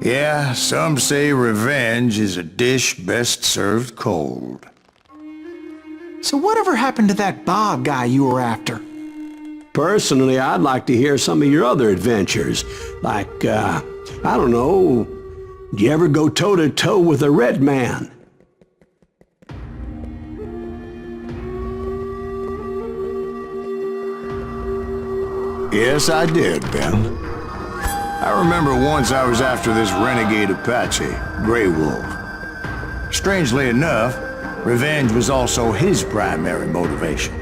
Yeah, some say revenge is a dish best served cold. So whatever happened to that Bob guy you were after? Personally, I'd like to hear some of your other adventures. Like, I don't know, did you ever go toe-to-toe with a red man? Yes, I did, Ben. I remember once I was after this renegade Apache, Grey Wolf. Strangely enough, revenge was also his primary motivation.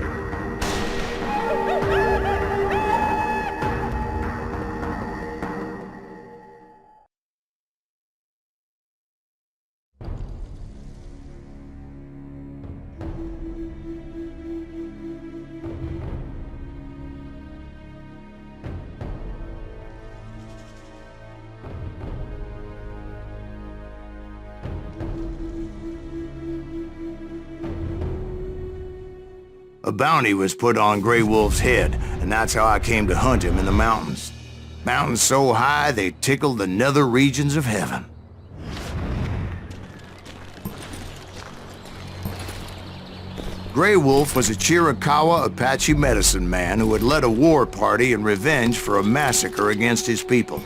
A bounty was put on Grey Wolf's head, and that's how I came to hunt him in the mountains. Mountains so high they tickled the nether regions of heaven. Grey Wolf was a Chiricahua Apache medicine man who had led a war party in revenge for a massacre against his people.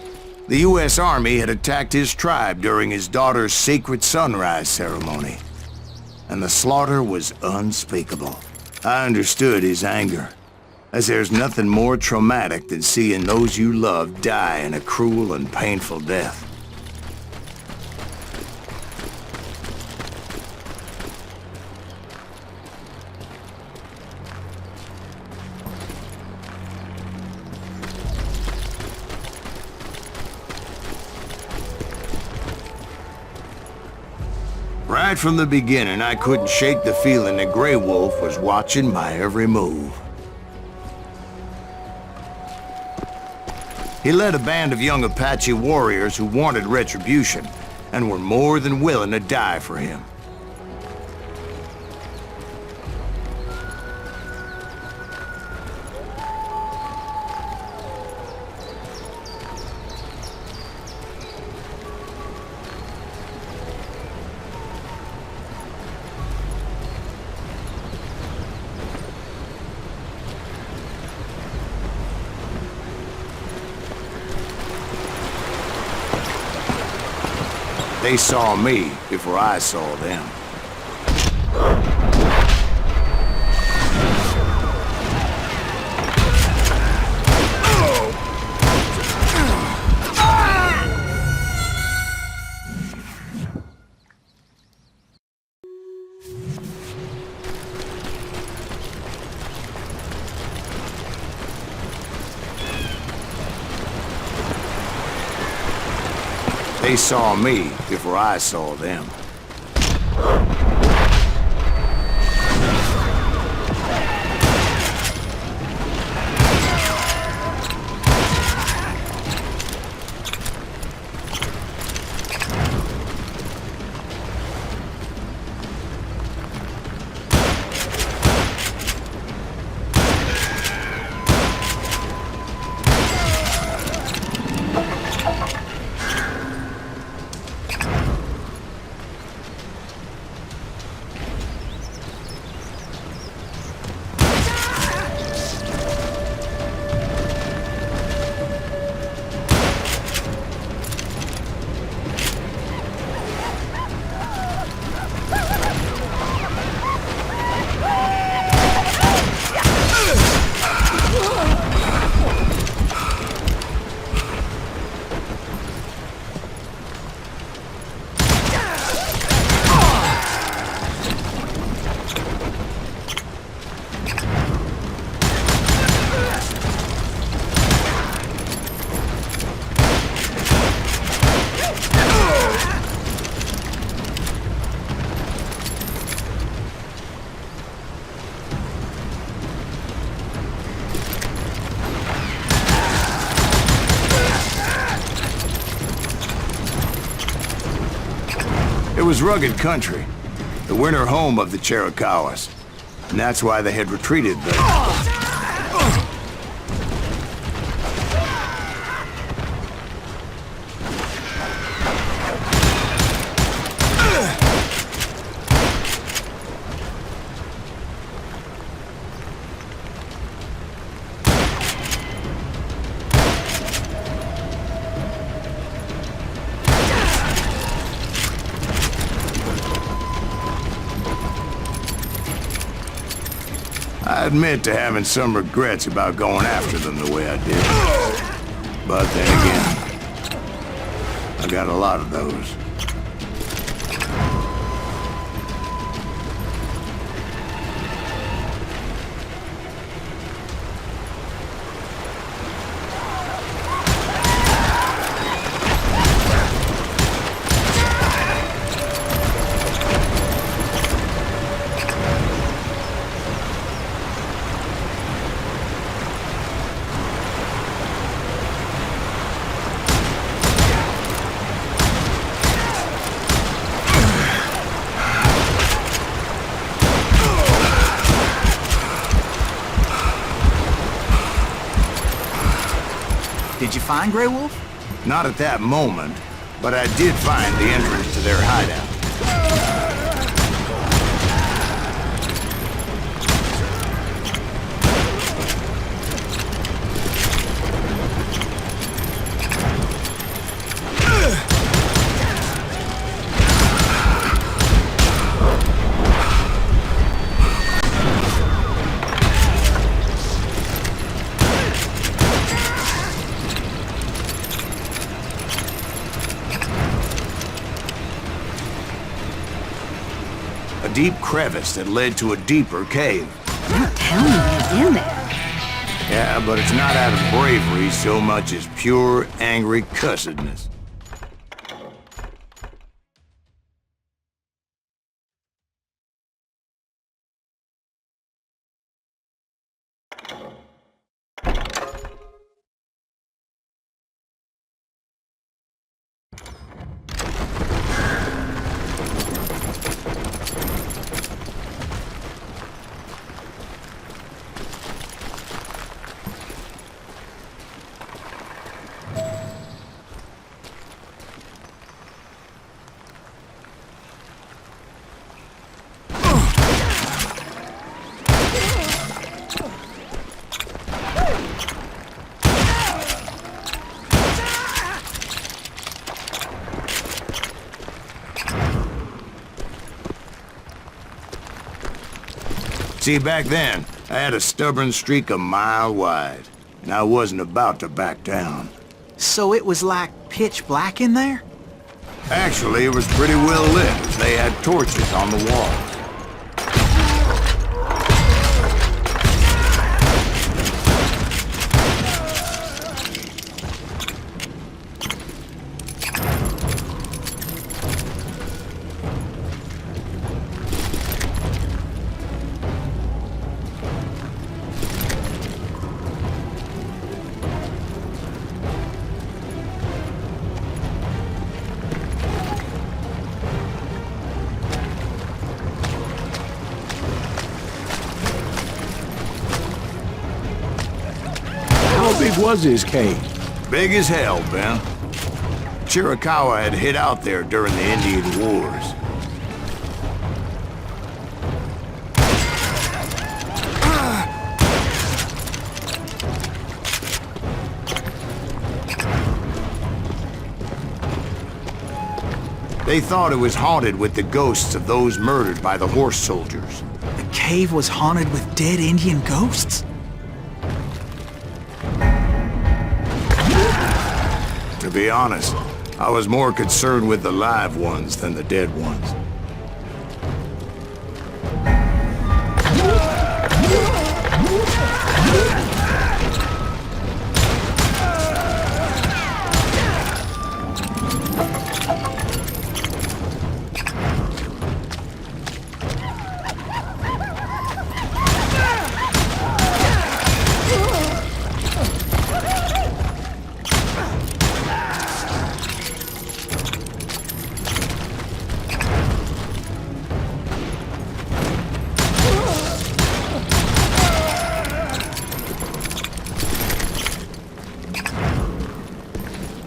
The U.S. Army had attacked his tribe during his daughter's sacred sunrise ceremony, and the slaughter was unspeakable. I understood his anger, as there's nothing more traumatic than seeing those you love die in a cruel and painful death. Right from the beginning, I couldn't shake the feeling that Grey Wolf was watching my every move. He led a band of young Apache warriors who wanted retribution and were more than willing to die for him. They saw me before I saw them. They saw me before I saw them. It was rugged country, the winter home of the Chiricahuas, and that's why they had retreated there. admit to having some regrets about going after them the way I did. But then again, I got a lot of those. Did you find Grey Wolf? Not at that moment, but I did find the entrance to their hideout. A deep crevice that led to a deeper cave. Don't tell me they're in there. Yeah, but it's not out of bravery so much as pure, angry cussedness. See, back then, I had a stubborn streak a mile wide, and I wasn't about to back down. So it was like pitch black in there? Actually, it was pretty well lit, as they had torches on the walls. How big was his cave? Big as hell, Ben. Chiricahua had hid out there during the Indian Wars. They thought it was haunted with the ghosts of those murdered by the horse soldiers. The cave was haunted with dead Indian ghosts? To be honest, I was more concerned with the live ones than the dead ones.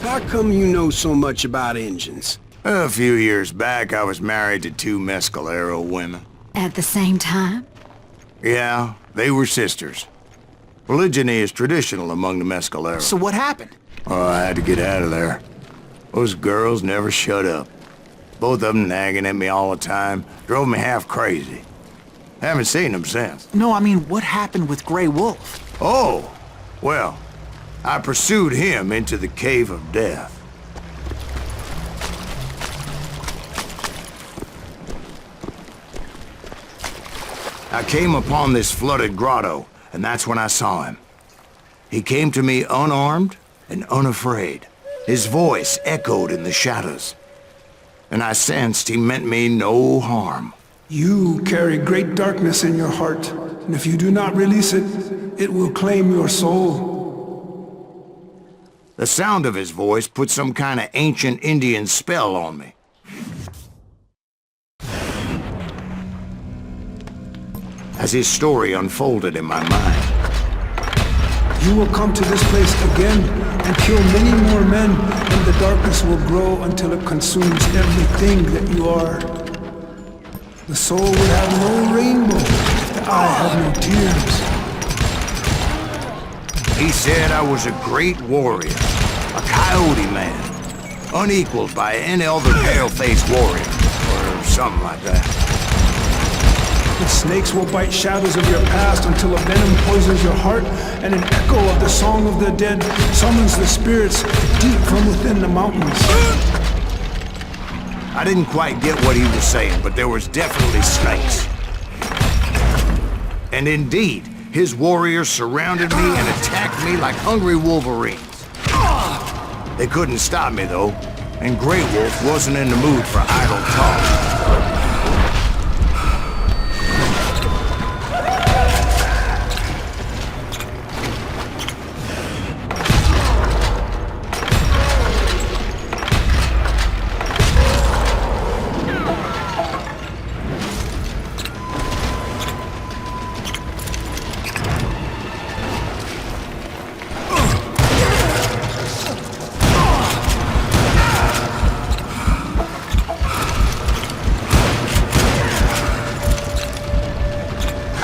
How come you know so much about engines? A few years back, I was married to two Mescalero women. At the same time? Yeah, they were sisters. Polygyny is traditional among the Mescaleros. So what happened? Oh, I had to get out of there. Those girls never shut up. Both of them nagging at me all the time. Drove me half crazy. Haven't seen him since. No, I mean, what happened with Grey Wolf? Oh, well, I pursued him into the Cave of Death. I came upon this flooded grotto, and that's when I saw him. He came to me unarmed and unafraid. His voice echoed in the shadows, and I sensed he meant me no harm. You carry great darkness in your heart, and if you do not release it, it will claim your soul. The sound of his voice put some kind of ancient Indian spell on me. As his story unfolded in my mind, You will come to this place again and kill many more men, and the darkness will grow until it consumes everything that you are. The soul will have no rainbow if the eye have no tears. he said I was a great warrior, a coyote man, unequaled by any other pale-faced warrior, or something like that. The snakes will bite shadows of your past until a venom poisons your heart, and an echo of the song of the dead summons the spirits deep from within the mountains. I didn't quite get what he was saying, but there was definitely snakes. And indeed, his warriors surrounded me and attacked me like hungry wolverines. They couldn't stop me, though, and Grey Wolf wasn't in the mood for idle talk.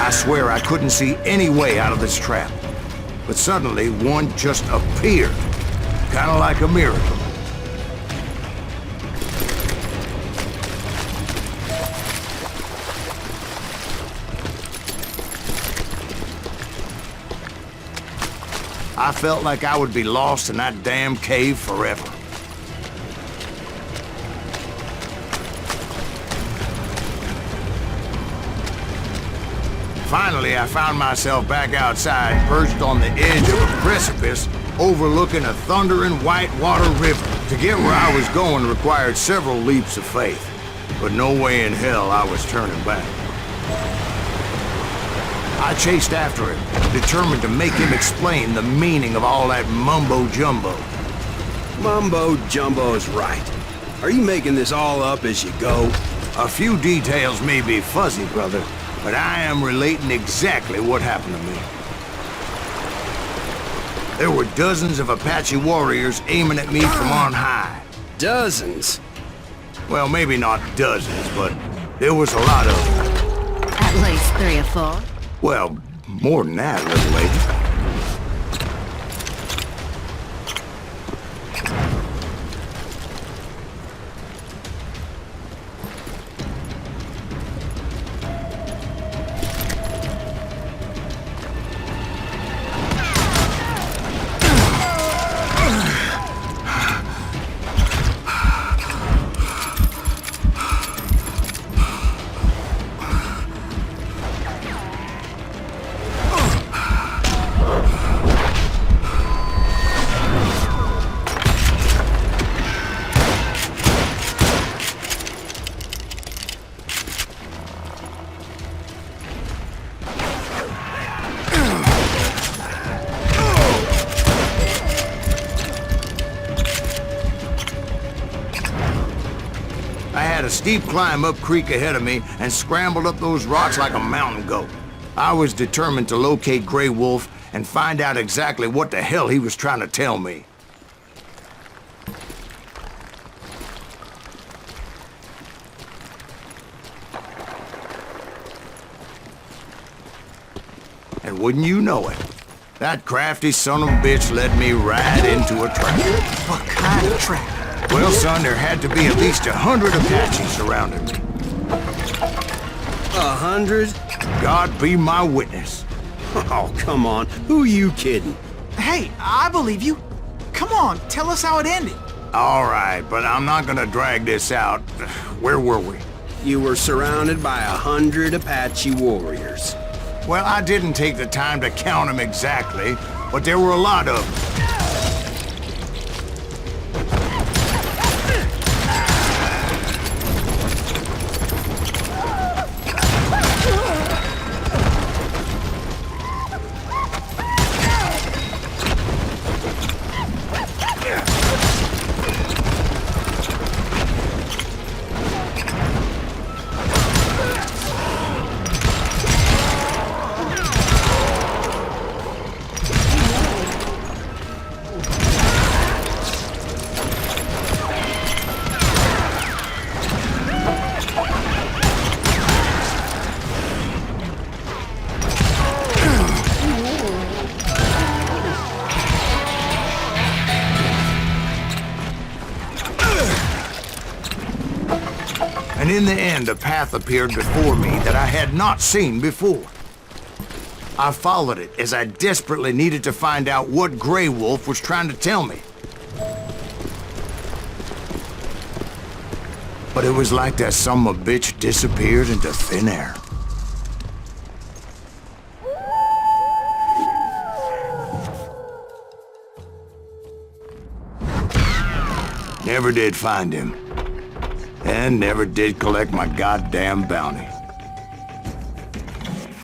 I swear I couldn't see any way out of this trap. But suddenly, one just appeared. Kind of like a miracle. I felt like I would be lost in that damn cave forever. Finally, I found myself back outside, perched on the edge of a precipice, overlooking a thundering whitewater river. To get where I was going required several leaps of faith, but no way in hell I was turning back. I chased after him, determined to make him explain the meaning of all that mumbo-jumbo. Mumbo-jumbo is right. Are you making this all up as you go? A few details may be fuzzy, brother, but I am relating exactly what happened to me. There were dozens of Apache warriors aiming at me from on high. Dozens? Well, maybe not dozens, but there was a lot of them. At least 3 or 4. Well, more than that, little lady. I had a steep climb up creek ahead of me and scrambled up those rocks like a mountain goat. I was determined to locate Grey Wolf and find out exactly what the hell he was trying to tell me. And wouldn't you know it, that crafty son of a bitch led me right into a trap. What kind of trap? Well, son, there had to be at least 100 Apaches surrounding me. 100? God be my witness. Oh, come on. Who are you kidding? Hey, I believe you. Come on, tell us how it ended. All right, but I'm not gonna drag this out. Where were we? You were surrounded by 100 Apache warriors. Well, I didn't take the time to count them exactly, but there were a lot of them. And in the end, a path appeared before me that I had not seen before. I followed it as I desperately needed to find out what Grey Wolf was trying to tell me. But it was like that son of a bitch disappeared into thin air. Never did find him. And never did collect my goddamn bounty.